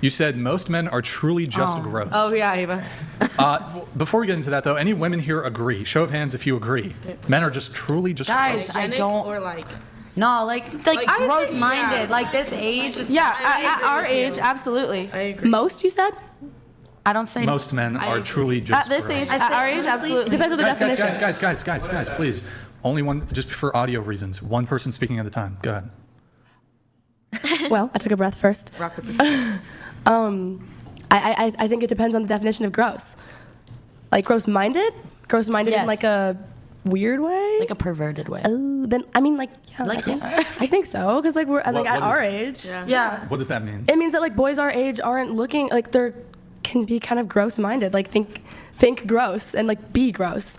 You said most men are truly just gross. Oh, yeah, Ava. Before we get into that, though, any women here agree? Show of hands if you agree. Men are just truly just Guys, gross. I Hygienic don't. Or like, No, like gross-minded. yeah. Like this age. Yeah, I at agree our with you. age, absolutely. I agree. Most, you said? I don't say. Most men are truly just At this gross. age, at our age, absolutely. Depends on the Guys, definition. guys, please. Only one, just for audio reasons, one person speaking at a time. Go ahead. Well, I took a breath first. Rock, paper, scissors. I think it depends on the definition of gross. Like gross-minded? Gross-minded in Yes. like a weird way? Like a perverted way. Oh, then I mean like yeah, Like, yeah. I think so because like we're like What at is- our age. Yeah. What does that mean? It means that like boys our age aren't looking like they're can be kind of gross-minded. Like think gross and like be gross.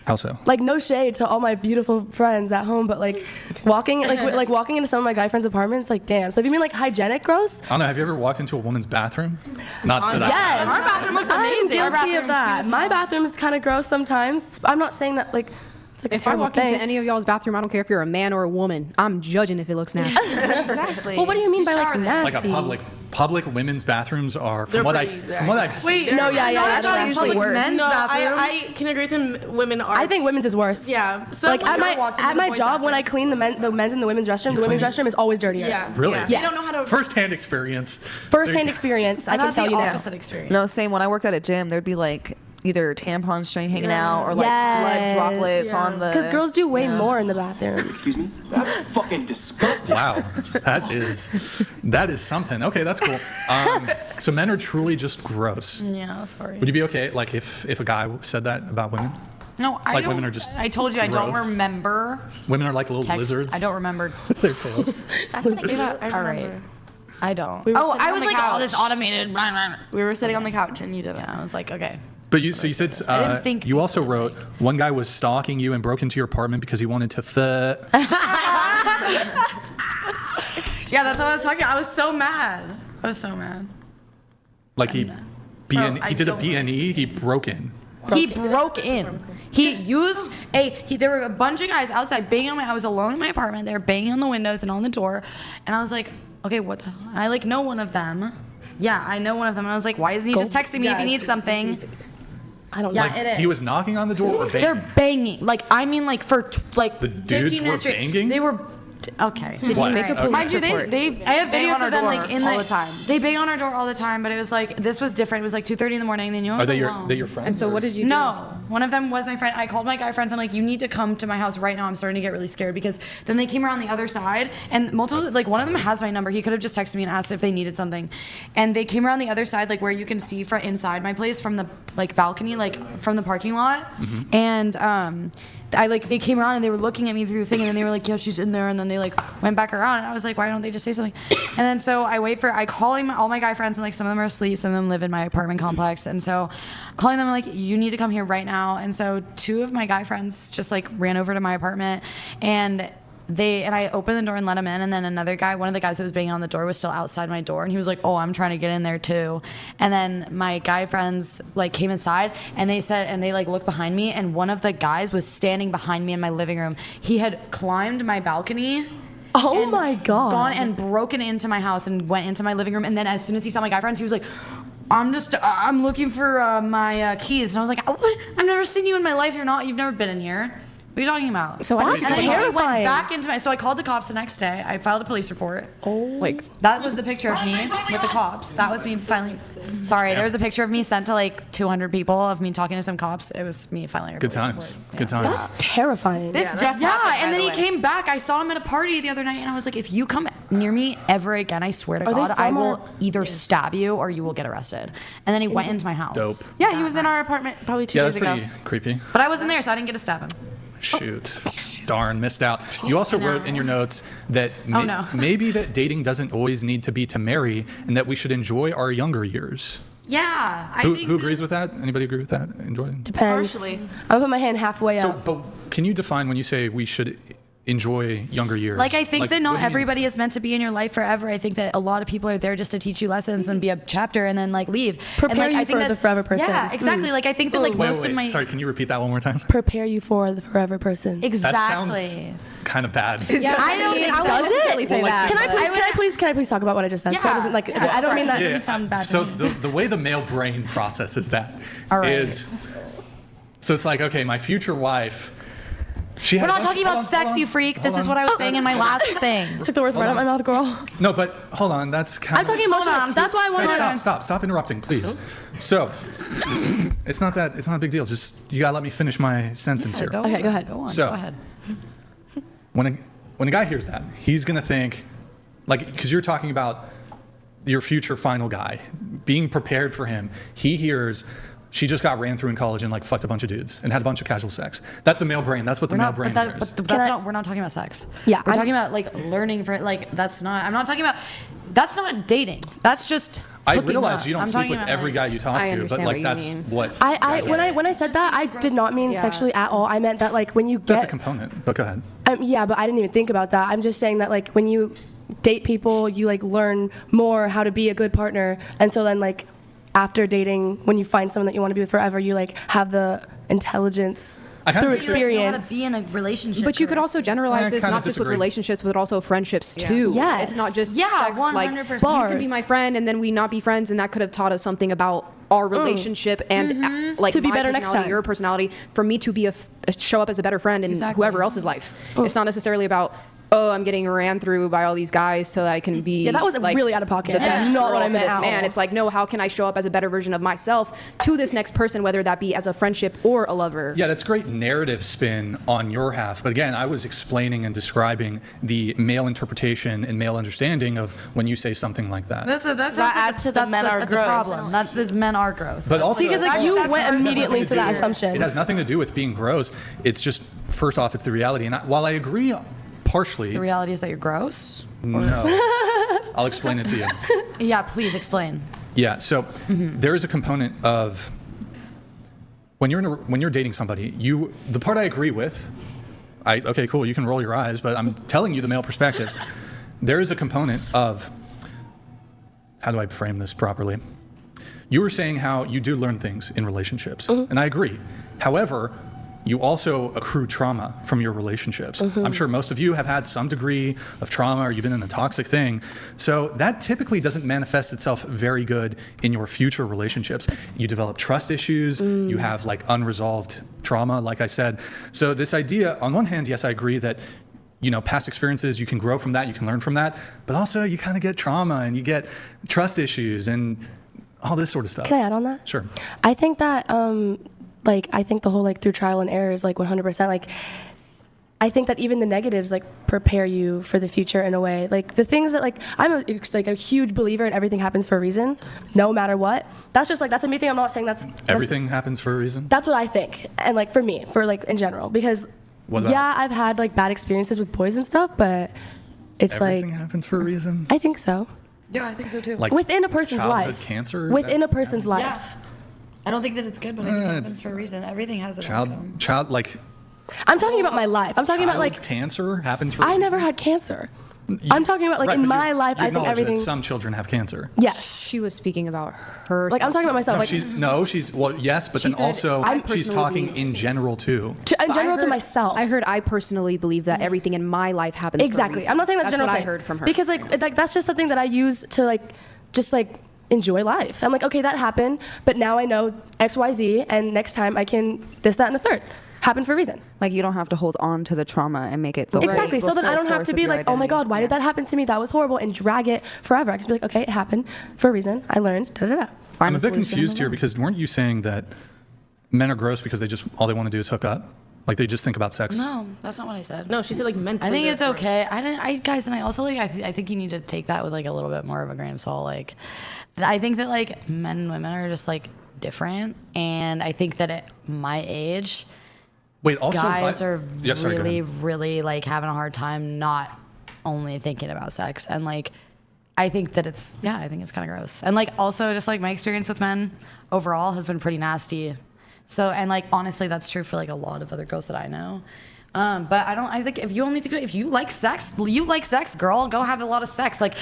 How so? Like no shade to all my beautiful friends at home, but like walking like walking into some of my guy friends' apartments, like damn. So if you mean like hygienic gross, I don't know. Have you ever walked into a woman's bathroom? Not that I- yes. Our bathroom looks amazing. I'm Our guilty bathroom of that. too, My bathroom is kind of gross sometimes. I'm not saying that like it's like a If I terrible walk thing. into any of y'all's bathroom, I don't care if you're a man or a woman. I'm judging if it looks nasty. Exactly. Well, what do you mean by like shower there. like nasty? a public women's bathrooms are They're from pretty, what I Wait, No, yeah, that's that's not usually public worse. men's No, bathrooms. I can agree with them. Women are. I think women's is worse. Yeah. So Like at women- my job when I clean the men's and the women's restroom, the women's restroom is always dirtier. Yeah. Really? Yeah. Yes. They don't know how to. First-hand experience. First-hand experience, I can tell you now. Opposite experience. No, same. When I worked at a gym, there'd be like either tampon string hanging out or like blood Yes. droplets on the. Because girls do way more in the bathroom. Excuse me? That's fucking disgusting. Wow, that is something. Okay, that's cool. So men are truly just gross. Yeah, sorry. Would you be okay, like if a guy said that about women? No, I Like don't. women are just I told you I don't gross? remember. Women are like little Text. lizards. I don't remember. Their tails. That's what All right. I don't. Oh, I was like, oh, this automated. Blah, blah, blah. we were sitting on the couch and you did it. Yeah, I was like, okay. But you said didn't think you also wrote one guy was stalking you and broke into your apartment because he wanted to Yeah, that's what I was talking about. I was so mad. I was so mad. like he I did a don't BNE, he broke in. He broke in. He used there were a bunch of guys outside banging on I was alone in my apartment. They were banging on the windows and on the door. And I was like, okay, what the hell? And I like know one of them. Yeah, I know one of them. And I was like, why isn't he just texting me if he needs something? I don't know. Yeah, it is. He was knocking on the door or They're banging? banging. Like, I mean, like, for, like, The 15 dudes were minutes straight. banging? They were, okay. Did What? he make a Okay. police Mind you, report? I have bang videos on our of them, door like, in all the time. They bang on our door all the time, but it was like, this was different. It was like 2:30 in the morning, and then you know I Are was they alone. your friends? And so or- what did you do? No, one of them was my friend. I called my guy friends. I'm like, you need to come to my house right now. I'm starting to get really scared because then they came around the other side and multiple, like one of them has my number. He could have just texted me and asked if they needed something. And they came around the other side, like where you can see from inside my place from the like balcony, like from the parking lot. And they came around and they were looking at me through the thing and then they were like, yeah, she's in there. And then they like went back around and I was like, why don't they just say something? And then so I call all my guy friends and like some of them are asleep, some of them live in my apartment complex. And so calling them like, you need to come here right now. And so two of my guy friends just like ran over to my apartment and I opened the door and let him in, and then another guy, one of the guys that was banging on the door, was still outside my door, and he was like, "Oh, I'm trying to get in there too." And then my guy friends like came inside, and they like looked behind me, and one of the guys was standing behind me in my living room. He had climbed my balcony. Oh and my God. Gone and broken into my house and went into my living room, and then as soon as he saw my guy friends, he was like, I'm looking for my keys, and I was like, what? I've never seen you in my life. You've never been in here. What are you talking about? So That's And then he went terrifying. back into so I called the cops the next day. I filed a police report. Like, That was the picture of me with the cops. That was me filing. Sorry, there was a picture of me sent to like 200 people of me talking to some cops. It was me filing a Good police times. report. Good times. That's terrifying. This just happened, And by then the he way. came back. I saw him at a party the other night, and I was like, if you come near me ever again, I swear to Are they God, I from will our- either stab you or you will get arrested. And then he went into my house. Dope. Yeah, he was in our apartment probably 2 Yeah, days that's ago. pretty creepy. But I wasn't there, so I didn't get to stab him. Shoot. Darn, missed out. You also wrote in your notes that no. maybe that dating doesn't always need to be to marry and that we should enjoy our younger years. Yeah. Who agrees with that? Anybody agree with that? Enjoy? Depends. Partially. I'll put my hand halfway So, up. but can you define when you say we should enjoy younger years. Like, I think that what not do you mean? everybody is meant to be in your life forever. I think that a lot of people are there just to teach you lessons and be a chapter and then like leave. Prepare and, like, you I think for the that's- forever person. Yeah, exactly. Like I think that like Wait, most wait, of my sorry, can you repeat that one more time? Prepare you for the forever person. That exactly. sounds kind of bad. Yeah, I don't think I so. wouldn't Does necessarily it? say Well, that. like, Can I please talk about what I just said? So I Yeah. wasn't like Yeah, I don't mean that. It didn't sound bad to So me. the way the male brain processes that All right. is, so it's like, okay, my future wife, she We're had a not bunch- talking about hold on, sex, hold you on, freak. hold This is on. what I was saying in my last thing. Took the words right out of my mouth, girl. No, but hold on, that's kind I'm talking emotional. on. That's why I Guys, wanted. stop interrupting, please. So, it's not a big deal. Just you gotta let me finish my sentence here. Okay, go ahead. Go on. So- Go ahead. When a guy hears that, he's gonna think, like, because you're talking about your future final guy, being prepared for him. He hears she just got ran through in college and like fucked a bunch of dudes and had a bunch of casual sex. That's the male brain. That's what the We're male not, brain but, that, hears. but that's I- not. We're not talking about sex. Yeah, we're I'm- talking about like learning for like. That's not. I'm not talking about. That's not dating. That's just. I hooking realize up. you don't I'm sleep talking with about, every like- guy you talk I to, but understand like what you that's mean. what. I when I said that, I did not mean Yeah. sexually at all. I meant that like when you That's a get component. But go ahead. yeah, but I didn't even think about that. I'm just saying that like when you date people, you like learn more how to be a good partner, and so then like after dating, when you find someone that you want to be with forever, you like have the intelligence I kinda through disagree. You know how experience. to be in a relationship. But you could also generalize I this kinda not just with disagree. relationships, but also friendships too. Yes. It's not just Yeah, sex. Like 100%. you can be my friend, and then we not be friends, and that could have taught us something about our relationship and like To be my better next personality, time. your personality. For me to be show up as a better friend in Exactly. whoever else's life. It's not necessarily about. Oh, I'm getting ran through by all these guys so that I can be. Yeah, that was like, really out of pocket. The That's best not girl what I for meant this at man. all. It's like, no, how can I show up as a better version of myself to this next person, whether that be as a friendship or a lover? Yeah, that's great narrative spin on your half. But again, I was explaining and describing the male interpretation and male understanding of when you say something like that. That adds to the men are that's the gross. problem. That's men are gross. But also, See, because like you That's went what- immediately to that It assumption. has nothing to do with being gross. It's just, first off, it's the reality. And while I agree partially, the reality is that you're gross. no. I'll explain it to you. Yeah, please explain. Yeah, so there is a component of when you're dating somebody, the part I agree with, okay, cool, you can roll your eyes, but I'm telling you the male perspective. There is a component of, how do I frame this properly? You were saying how you do learn things in relationships, and I agree. However, you also accrue trauma from your relationships. I'm sure most of you have had some degree of trauma or you've been in a toxic thing. So that typically doesn't manifest itself very good in your future relationships. You develop trust issues, you have like unresolved trauma, like I said. So this idea, on one hand, yes, I agree that past experiences, you can grow from that, you can learn from that, but also you kind of get trauma and you get trust issues and all this sort of stuff. Can I add on that? Sure. I think that I think the whole like through trial and error is like 100%. Like I think that even the negatives like prepare you for the future in a way. Like the things that like I'm a huge believer in everything happens for a reason, no matter what. That's just like that's a me thing. I'm not saying that's Everything happens for a reason. That's what I think, and like for me, for like in general, because What about- yeah, I've had like bad experiences with boys and stuff, but it's Everything like happens for a reason. I think so. Yeah, I think so too. Like Within a person's childhood life. cancer. Within a that person's happens? life. I don't think that it's good, but I think it happens for a reason. Everything has an outcome. Child like I'm talking about my life. I'm talking about child's like cancer happens for a I never reason? had cancer. I'm talking about like Right, in but my you life. I think acknowledge everything. that some children have cancer. Yes. She was speaking about her. Like I'm talking about myself. No, Like she's well, yes, but She then said, also "I she's personally talking believe-" in general too. in general to myself. I heard I personally believe that everything in my life happens for a Exactly. reason. I'm not saying that's general what thing. I heard from her. Because like that's just something that I use to like just like enjoy life. I'm like, okay, that happened, but now I know X, Y, Z, and next time I can this, that, and the third. Happened for a reason. Like you don't have to hold on to the trauma and make it the Exactly. the So then I full don't have source to of be your like, oh my identity. God, why did that happen to me? That was horrible, and drag it forever. I can just be like, okay, it happened for a reason. I learned. Da da da. I'm a bit confused here because weren't you saying that men are gross because they just all they want to do is hook up? Like they just think about sex? No, that's not what I said. No, she said like mentally. I think it's they're- okay. Guys, and I also like. I think you need to take that with like a little bit more of a grain of salt. Like, I think that like men and women are just like different, and I think that at my age, Wait, also guys are Yeah, sorry, go really, ahead. really like having a hard time not only thinking about sex, and like, I think that I think it's kind of gross, and like also just like my experience with men overall has been pretty nasty. So, and like honestly, that's true for like a lot of other girls that I know. But I think if you like sex, girl, go have a lot of sex. Like